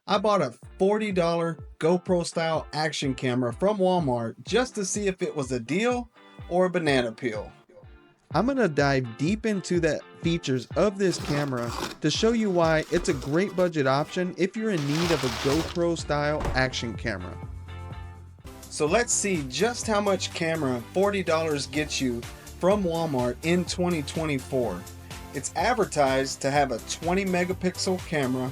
I bought a $40 GoPro-style action camera from Walmart just to see if it was a deal or a banana peel. I'm going to dive deep into the features of this camera to show you why it's a great budget option if you're in need of a GoPro-style action camera. So let's see just how much camera $40 gets you from Walmart in 2024. It's advertised to have a 20 megapixel camera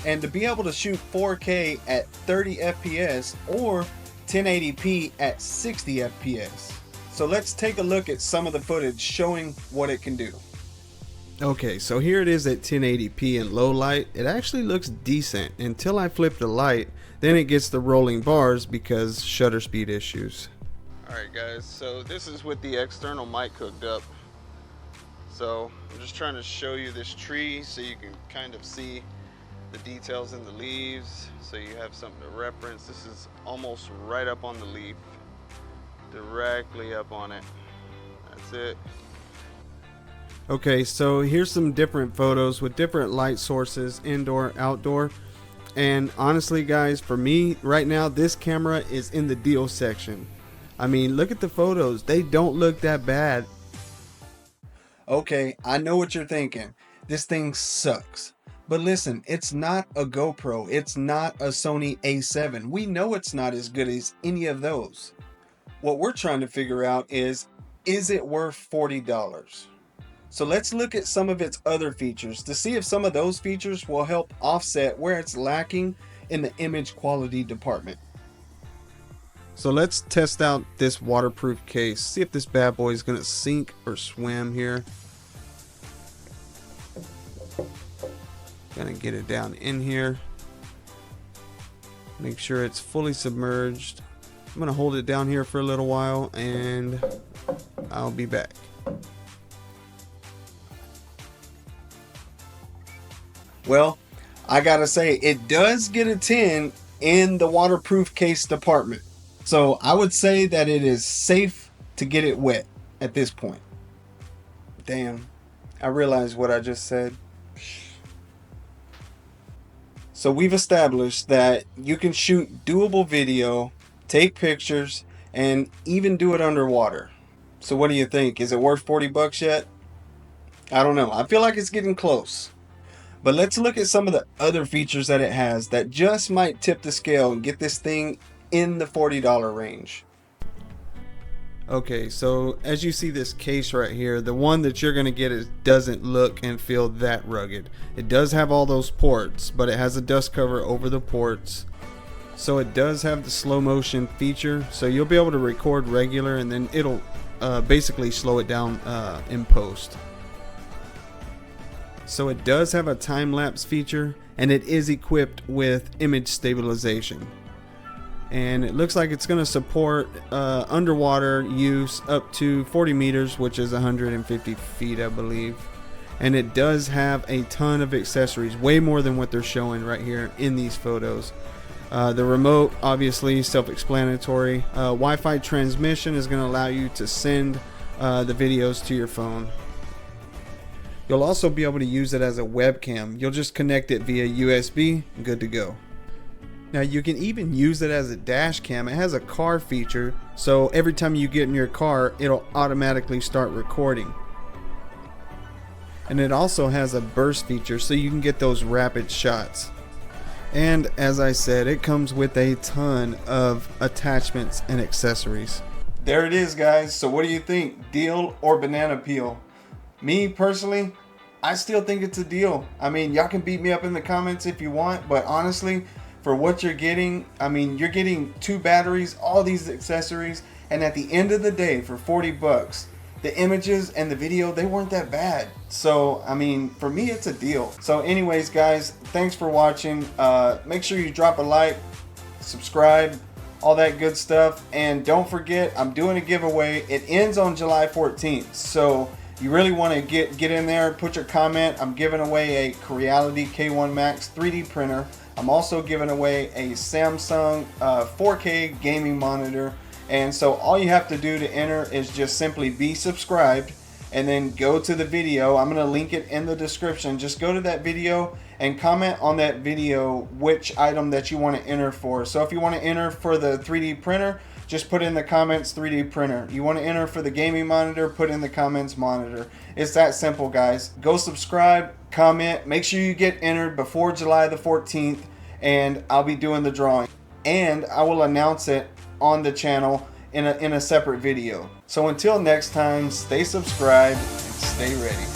and to be able to shoot 4K at 30 FPS or 1080p at 60 FPS. So let's take a look at some of the footage showing what it can do. Okay, so here it is at 1080p in low light. It actually looks decent until I flip the light. Then it gets the rolling bars because shutter speed issues. Alright guys, so this is with the external mic hooked up. So I'm just trying to show you this tree so you can kind of see the details in the leaves, so you have something to reference. This is almost right up on the leaf, directly up on it. That's it. Okay, so here's some different photos with different light sources, indoor, outdoor. And honestly guys, for me right now, this camera is in the deal section. I mean, look at the photos, they don't look that bad. Okay, I know what you're thinking. This thing sucks. But listen, it's not a GoPro, it's not a Sony A7. We know it's not as good as any of those. What we're trying to figure out is it worth $40? So let's look at some of its other features to see if some of those features will help offset where it's lacking in the image quality department. So let's test out this waterproof case, see if this bad boy is going to sink or swim here. Gonna get it down in here, make sure it's fully submerged. I'm gonna hold it down here for a little while and I'll be back. Well, I gotta say, it does get a 10 in the waterproof case department. So I would say that it is safe to get it wet at this point. Damn, I realized what I just said. So we've established that you can shoot doable video, take pictures, and even do it underwater. So what do you think? Is it worth 40 bucks yet? I don't know. I feel like it's getting close. But let's look at some of the other features that it has that just might tip the scale and get this thing in the $40 range. Okay, so as you see this case right here, the one that you're going to get doesn't look and feel that rugged. It does have all those ports, but it has a dust cover over the ports. So it does have the slow motion feature, so you'll be able to record regular and then it'll basically slow it down in post. So it does have a time-lapse feature and it is equipped with image stabilization. And it looks like it's going to support underwater use up to 40 meters, which is 150 feet, I believe. And it does have a ton of accessories, way more than what they're showing right here in these photos. The remote, obviously self-explanatory. Wi-Fi transmission is going to allow you to send the videos to your phone. You'll also be able to use it as a webcam. You'll just connect it via USB, good to go. Now you can even use it as a dash cam. It has a car feature, so every time you get in your car, it'll automatically start recording. And it also has a burst feature, so you can get those rapid shots. And as I said, it comes with a ton of attachments and accessories. There it is, guys. So what do you think? Deal or banana peel? Me personally, I still think it's a deal. I mean, y'all can beat me up in the comments if you want, but honestly, for what you're getting, I mean, you're getting 2 batteries, all these accessories, and at the end of the day, for 40 bucks, the images and the video, they weren't that bad. So, I mean, for me, it's a deal. So anyways, guys, thanks for watching. Make sure you drop a like, subscribe, all that good stuff. And don't forget, I'm doing a giveaway. It ends on July 14th. So you really want to get in there, put your comment. I'm giving away a Creality K1 Max 3D printer. I'm also giving away a Samsung 4K gaming monitor. And so all you have to do to enter is just simply be subscribed and then go to the video. I'm going to link it in the description. Just go to that video and comment on that video which item that you want to enter for. So if you want to enter for the 3D printer, just put in the comments 3D printer. You want to enter for the gaming monitor, put in the comments monitor. It's that simple, guys. Go subscribe, comment, make sure you get entered before July the 14th, and I'll be doing the drawing. And I will announce it on the channel in a separate video. So until next time, stay subscribed and stay ready.